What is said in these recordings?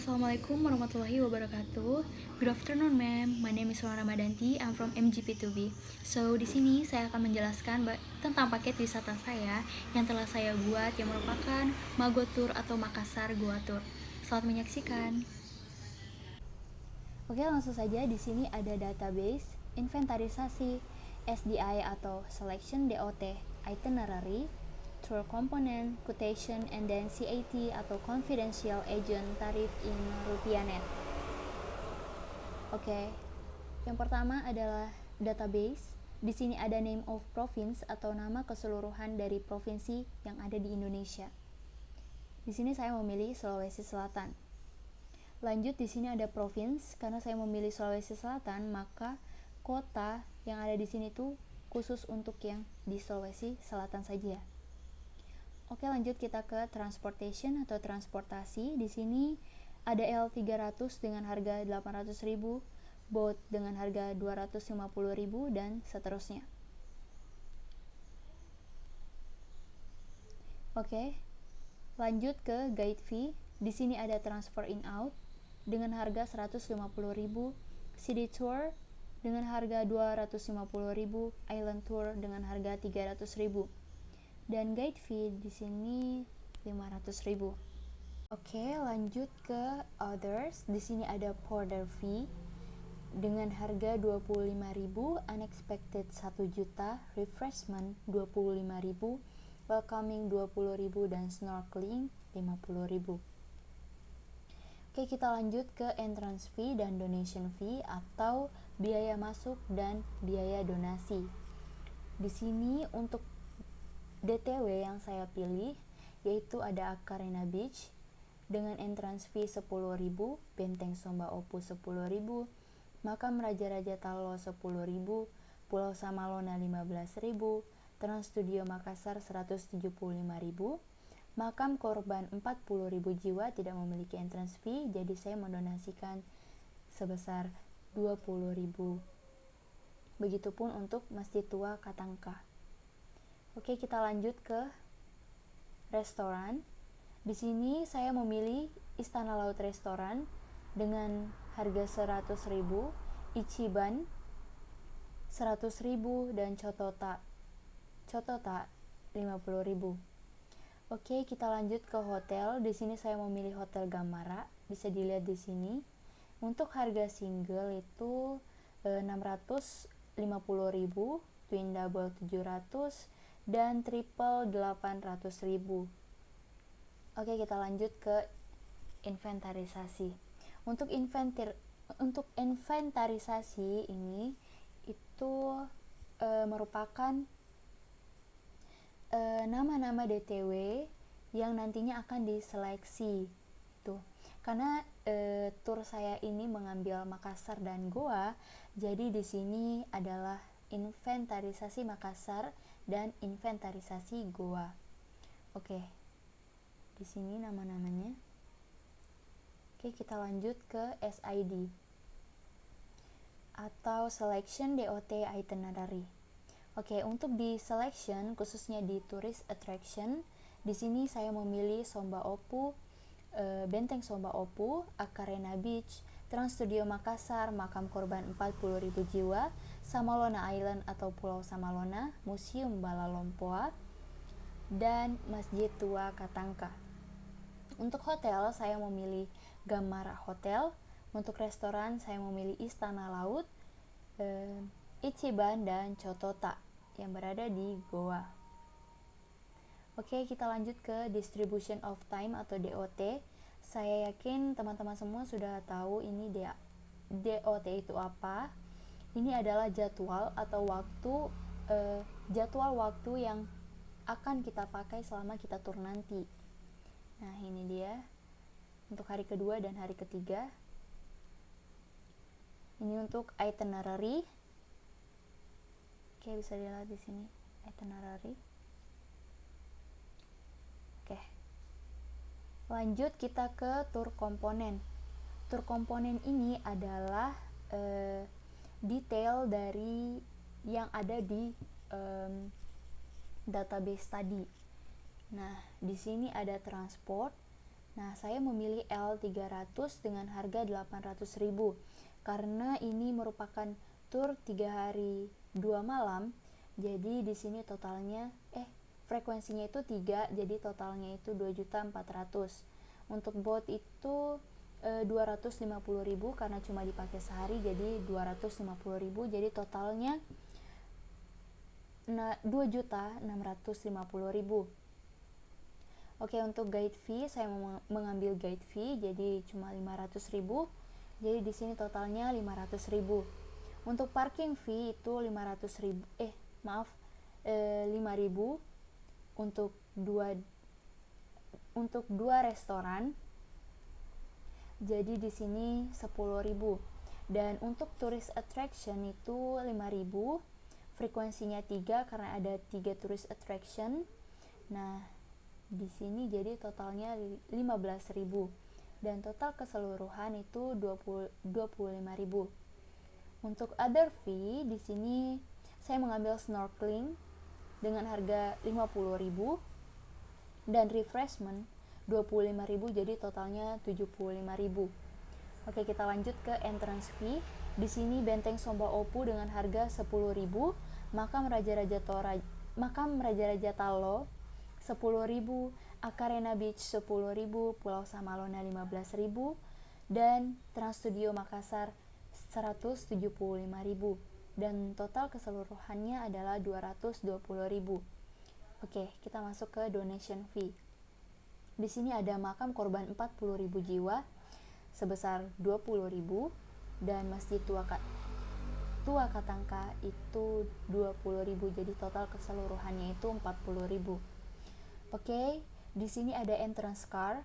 Assalamualaikum warahmatullahi wabarakatuh. Good afternoon, ma'am. My name is Rona Ramadanti. I'm from MGP2B. So, di sini saya akan menjelaskan tentang paket wisata saya yang telah saya buat yang merupakan Mago Tour atau Makassar Goa Tour. Selamat menyaksikan. Oke, langsung saja. Di sini ada database, inventarisasi, SDI atau Selection DOT, Itinerary, Tour Component, Quotation, and then CAT atau Confidential Agent Tarif in Rupiahnet. Oke, yang pertama adalah database. Di sini ada name of province atau nama keseluruhan dari provinsi yang ada di Indonesia. Di sini saya memilih Sulawesi Selatan. Lanjut, di sini ada province. Karena saya memilih Sulawesi Selatan, maka kota yang ada di sini tuh khusus untuk yang di Sulawesi Selatan saja. Oke, lanjut kita ke transportation atau transportasi. Di sini ada L300 dengan harga 800.000, boat dengan harga 250.000 dan seterusnya. Oke. Lanjut ke guide fee. Di sini ada transfer in out dengan harga 150.000, city tour dengan harga 250.000, island tour dengan harga 300.000. Dan guide fee di sini 500.000. Oke, lanjut ke others. Di sini ada porter fee dengan harga 25.000, unexpected 1 juta, refreshment 25.000, welcoming 20.000 dan snorkeling 50.000. Oke, kita lanjut ke entrance fee dan donation fee atau biaya masuk dan biaya donasi. Di sini untuk DTW yang saya pilih yaitu ada Akarena Beach dengan entrance fee 10.000, Benteng Somba Opu 10.000, Makam Raja-Raja Talo 10.000, Pulau Samalona 15.000, Trans Studio Makassar 175.000, Makam Korban 40.000 jiwa tidak memiliki entrance fee, jadi saya mendonasikan sebesar 20.000. Begitupun untuk Masjid Tua Katangka. Oke, kita lanjut ke restoran. Di sini saya memilih Istana Laut Restoran dengan harga 100.000, Ichiban 100.000 dan Chotota 50.000. Oke, kita lanjut ke hotel. Di sini saya memilih Hotel Gamara, bisa dilihat di sini. Untuk harga single itu 650.000, twin double 700 dan triple 800.000. Oke, kita lanjut ke inventarisasi. Untuk inventarisasi ini itu merupakan nama-nama DTW yang nantinya akan diseleksi tuh. Karena tur saya ini mengambil Makassar dan Goa, jadi di sini adalah inventarisasi Makassar dan inventarisasi Goa. Oke. Di sini nama-namanya. Oke, kita lanjut ke SID atau Selection DOT Itinerary. Oke, untuk di selection khususnya di tourist attraction, di sini saya memilih Somba Opu, Benteng Somba Opu, Akarena Beach, Trans Studio Makassar, Makam Korban 40.000 jiwa, Samalona Island atau Pulau Samalona, Museum Balalompoa, dan Masjid Tua Katangka. Untuk hotel, saya memilih Gamara Hotel. Untuk restoran, saya memilih Istana Laut, Ichiban, dan Chotota yang berada di Goa. Oke, kita lanjut ke Distribution of Time atau DOT. Saya yakin teman-teman semua sudah tahu ini DOT itu apa. Ini adalah jadwal atau jadwal waktu yang akan kita pakai selama kita tur nanti. Nah, ini dia untuk hari kedua dan hari ketiga. Ini untuk itinerary. Oke, bisa dilihat di sini itinerary. Oke. Lanjut kita ke tour komponen. Tour komponen ini adalah detail dari yang ada di database tadi. Nah, di sini ada transport Nah, saya memilih L300 dengan harga 800.000 karena ini merupakan tur 3 hari 2 malam. Jadi di sini totalnya frekuensinya itu 3, jadi totalnya itu 2.400.000. Untuk bot itu 250.000 karena cuma dipakai sehari, jadi 250.000, jadi totalnya 2.650.000. Oke, untuk guide fee saya mengambil guide fee, jadi cuma 500.000. Jadi di sini totalnya 500.000. Untuk parking fee itu 500.000. 5.000 untuk dua restoran. Jadi di sini 10.000. Dan untuk tourist attraction itu 5.000. Frekuensinya 3 karena ada 3 tourist attraction. Nah, di sini jadi totalnya 15.000 dan total keseluruhan itu 25.000. Untuk other fee di sini saya mengambil snorkeling dengan harga 50.000 dan refreshment 25.000, jadi totalnya 75.000. Oke, kita lanjut ke entrance fee. Di sini Benteng Somba Opu dengan harga 10.000, makam Raja-Raja Talo 10.000, Akarena Beach 10.000, Pulau Samalona 15.000, dan Trans Studio Makassar 175.000, dan total keseluruhannya adalah 220.000. Oke, kita masuk ke donation fee. Di sini ada makam korban 40.000 jiwa sebesar 20.000 dan Masjid Tua Katangka itu 20.000, jadi total keseluruhannya itu 40.000. Oke, di sini ada entrance car.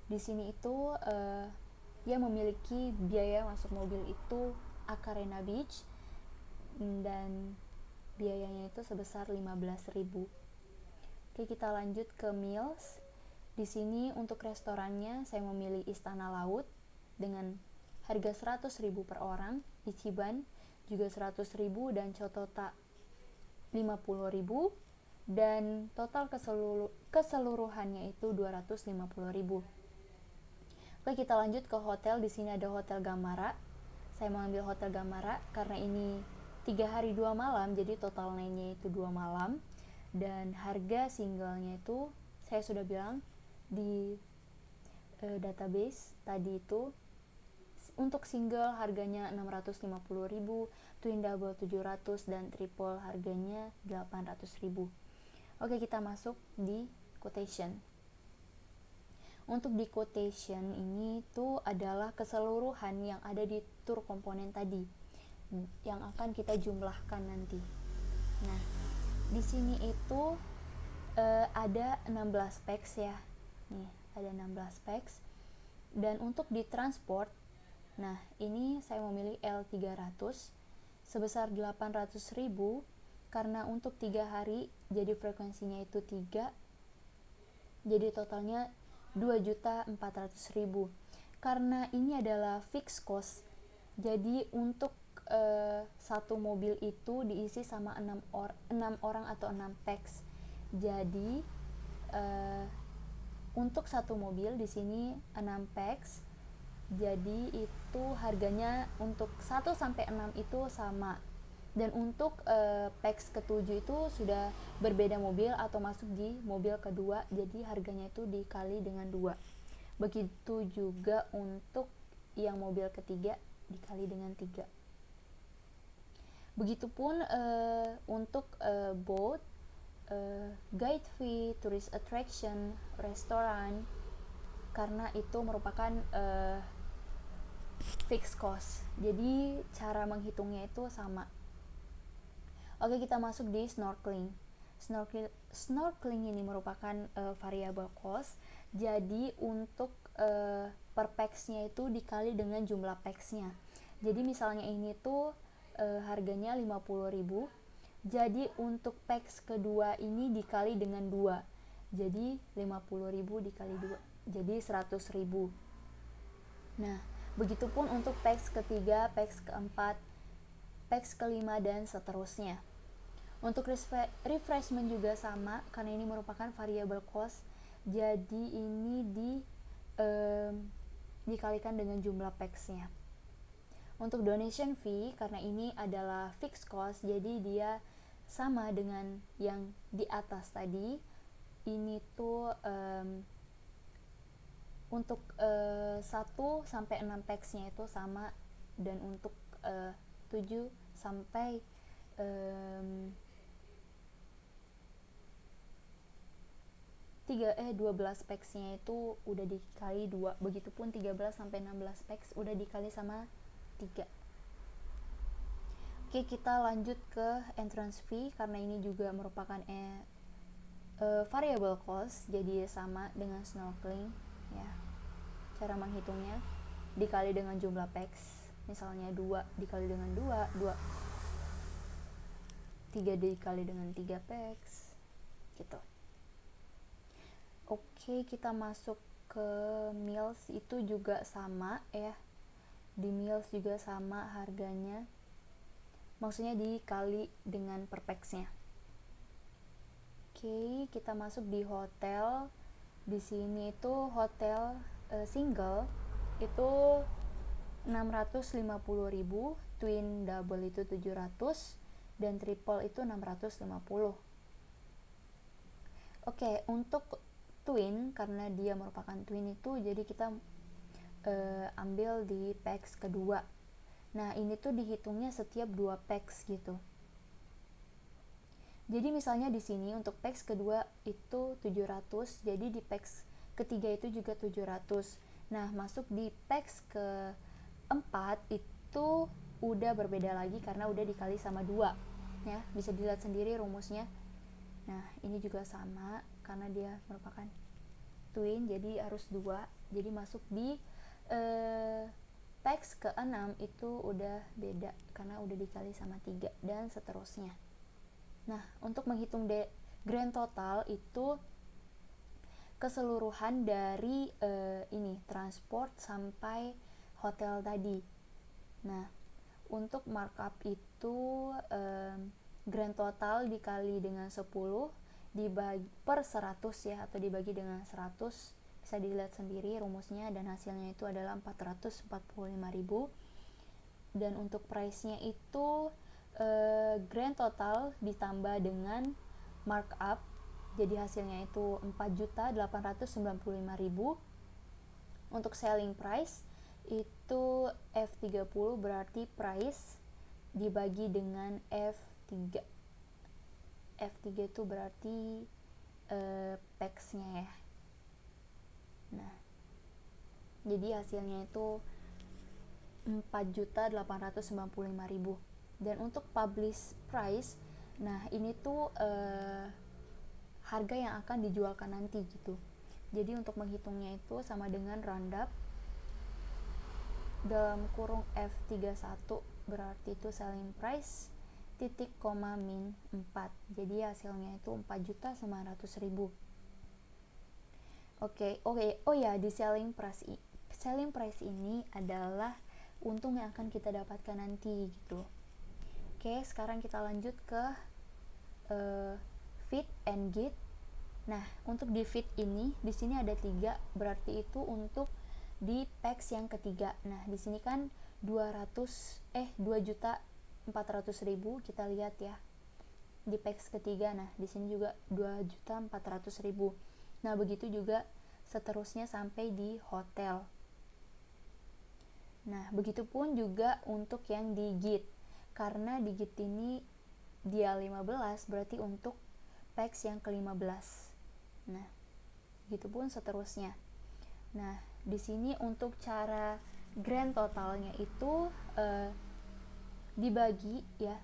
Di sini itu yang memiliki biaya masuk mobil itu Akarena Beach dan biayanya itu sebesar 15.000. Oke, kita lanjut ke meals. Di sini untuk restorannya saya memilih Istana Laut dengan harga 100.000 per orang, Ichiban juga 100.000 dan Chotota 50.000. Dan total keseluruhannya itu 250.000. Oke, kita lanjut ke hotel. Di sini ada Hotel Gamara. Saya mengambil Hotel Gamara karena ini 3 hari 2 malam, jadi total nilainya itu 2 malam. Dan harga singlenya itu saya sudah bilang di database tadi itu, untuk single harganya 650.000, twin double 700, dan triple harganya 800.000. Oke, kita masuk di quotation. Untuk di quotation ini tuh adalah keseluruhan yang ada di tour komponen tadi yang akan kita jumlahkan nanti. Nah, di sini itu ada 16 packs ya. Nih, ada 16 packs. Dan untuk di transport, nah ini saya memilih L300 sebesar 800.000 karena untuk 3 hari jadi frekuensinya itu 3, jadi totalnya 2.400.000. Karena ini adalah fixed cost, jadi untuk satu mobil itu diisi sama 6 orang atau 6 packs. Jadi untuk satu mobil di sini 6 packs, jadi itu harganya untuk 1 sampai 6 itu sama. Dan untuk packs ke-7 itu sudah berbeda mobil atau masuk di mobil kedua, jadi harganya itu dikali dengan 2. Begitu juga untuk yang mobil ketiga dikali dengan 3. Begitupun untuk boat, guide fee, tourist attraction, restoran, karena itu merupakan fixed cost, jadi cara menghitungnya itu sama. Oke, kita masuk di snorkeling. Snorkeling ini merupakan variable cost, jadi untuk per pax-nya itu dikali dengan jumlah pax-nya. Jadi misalnya ini tuh harganya 50.000, jadi untuk pax kedua ini dikali dengan 2, jadi 50.000 dikali 2, jadi 100.000. Nah, begitupun untuk pax ketiga, pax keempat, pax kelima, dan seterusnya. Untuk refreshment juga sama, karena ini merupakan variable cost, jadi ini dikalikan dengan jumlah packs-nya. Untuk donation fee, karena ini adalah fixed cost, jadi dia sama dengan yang di atas tadi. Ini tuh untuk 1 sampai 6 packs-nya itu sama, dan untuk 7 sampai 12 packs-nya itu udah dikali 2. Begitupun 13 sampai 16 packs udah dikali sama 3. Oke, kita lanjut ke entrance fee, karena ini juga merupakan variable cost, jadi sama dengan snorkeling ya. Cara menghitungnya dikali dengan jumlah packs, misalnya 2 dikali dengan 2, 3 dikali dengan 3 packs gitu. Oke, kita masuk ke meals, itu juga sama ya. Di meals juga sama harganya, maksudnya dikali dengan per packsnya. Oke, kita masuk di hotel. Di sini itu hotel single itu 650.000, twin double itu 700, dan triple itu 650. Oke, untuk twin, karena dia merupakan twin itu, jadi kita ambil di packs kedua. Nah, ini tuh dihitungnya setiap 2 packs gitu. Jadi misalnya di sini untuk packs kedua itu 700, jadi di packs ketiga itu juga 700. Nah, masuk di packs keempat itu udah berbeda lagi karena udah dikali sama 2 ya. Bisa dilihat sendiri rumusnya. Nah, ini juga sama karena dia merupakan twin, jadi harus 2. Jadi masuk di packs ke-6 itu udah beda karena udah dikali sama 3 dan seterusnya. Nah, untuk menghitung grand total itu keseluruhan dari ini transport sampai hotel tadi. Nah, untuk markup itu grand total dikali dengan 10 dibagi per 100 ya, atau dibagi dengan 100. Bisa dilihat sendiri rumusnya, dan hasilnya itu adalah 445.000. Dan untuk price-nya itu grand total ditambah dengan markup, jadi hasilnya itu 4.895.000. Untuk selling price itu F30 berarti price dibagi dengan F3. F3 itu berarti packs-nya ya. Nah, jadi hasilnya itu 4.895.000. Dan untuk publish price, nah ini tuh harga yang akan dijualkan nanti gitu. Jadi untuk menghitungnya itu sama dengan roundup dalam kurung F31, berarti itu selling price titik koma min 4. Jadi hasilnya itu 4.900.000. Oke. Oh ya, di selling price ini adalah untung yang akan kita dapatkan nanti gitu. Oke, sekarang kita lanjut ke fit and git. Nah, untuk di fit ini, di sini ada 3, berarti itu untuk di packs yang ketiga. Nah, di sini kan 2.400.000 kita lihat ya. Di packs ketiga. Nah, di sini juga 2.400.000. Nah, begitu juga seterusnya sampai di hotel. Nah, begitupun juga untuk yang di git. Karena di git ini dia 15, berarti untuk packs yang ke-15. Nah, begitupun seterusnya. Nah, di sini untuk cara grand totalnya itu dibagi ya.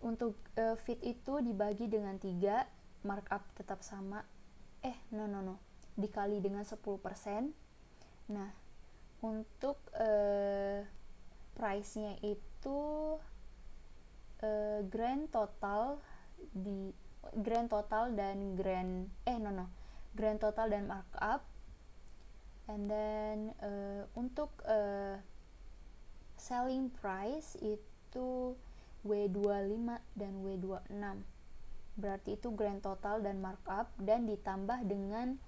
Untuk fit itu dibagi dengan 3, markup tetap sama. Dikali dengan 10%. Nah, untuk price-nya itu grand total dan grand total dan markup. And then untuk selling price itu W25 dan W26. Berarti itu grand total dan markup, dan ditambah dengan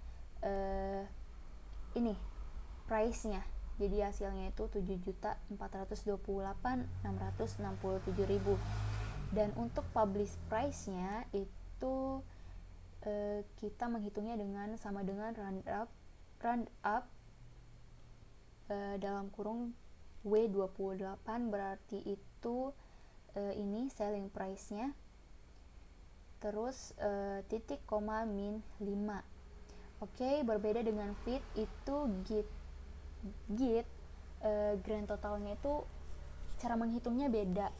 ini price-nya. Jadi hasilnya itu 7.428.667.000. Dan untuk publish price-nya itu kita menghitungnya sama dengan round up dalam kurung W28, berarti itu ini selling price-nya, terus titik koma min 5. Oke, berbeda dengan fit itu git grand totalnya itu cara menghitungnya beda.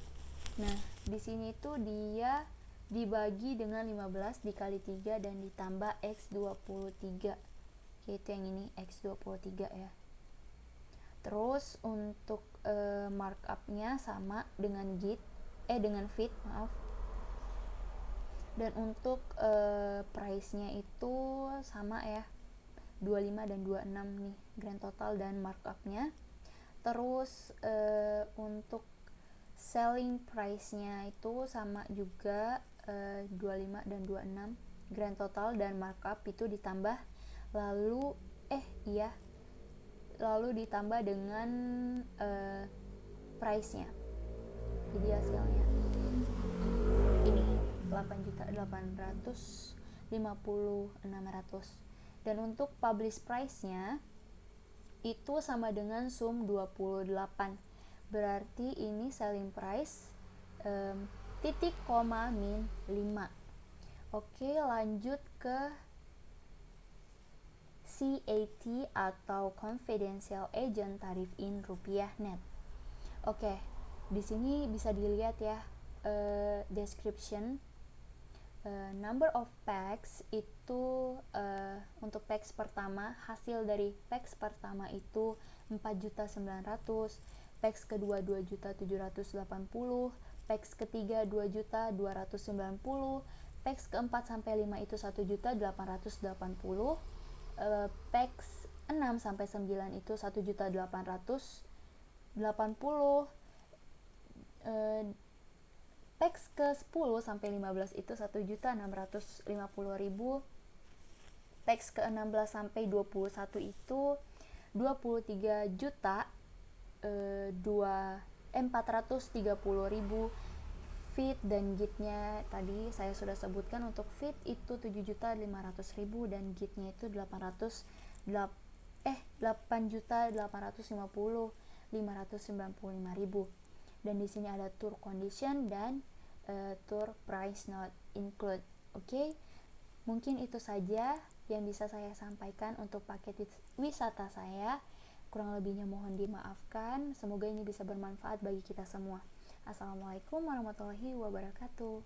Nah, di sini itu dia dibagi dengan 15 dikali 3 dan ditambah X23. Oke, itu yang ini X23 ya. Terus untuk markup-nya sama dengan dengan fit, maaf. Dan untuk price-nya itu sama ya, 25 dan 26 nih grand total dan markup-nya. Terus untuk selling price-nya itu sama juga 25 dan 26 grand total dan markup itu ditambah lalu ditambah dengan price-nya. Jadi hasilnya ini 8.850.600. Dan untuk publish price-nya itu sama dengan sum 28. Berarti ini selling price titik koma min 5. Oke, lanjut ke CAT atau confidential agent tarif in rupiah net. Oke, di sini bisa dilihat ya description. Number of packs itu untuk packs pertama, hasil dari packs pertama itu 4.900.000, packs kedua 2.780.000, packs ketiga 2.290.000, packs keempat sampai 5 itu 1.880.000, packs 6 sampai 9 itu 1.880.000, packs ke 10 sampai 15 itu 1.650.000, packs ke 16 sampai 21 itu 23.430.000. Fit dan gitnya tadi saya sudah sebutkan, untuk fit itu 7.500.000 dan gitnya itu 8.850.595.000. Dan di sini ada tour condition dan tour price not include. Oke, mungkin itu saja yang bisa saya sampaikan untuk paket wisata saya. Kurang lebihnya mohon dimaafkan. Semoga ini bisa bermanfaat bagi kita semua. Assalamualaikum warahmatullahi wabarakatuh.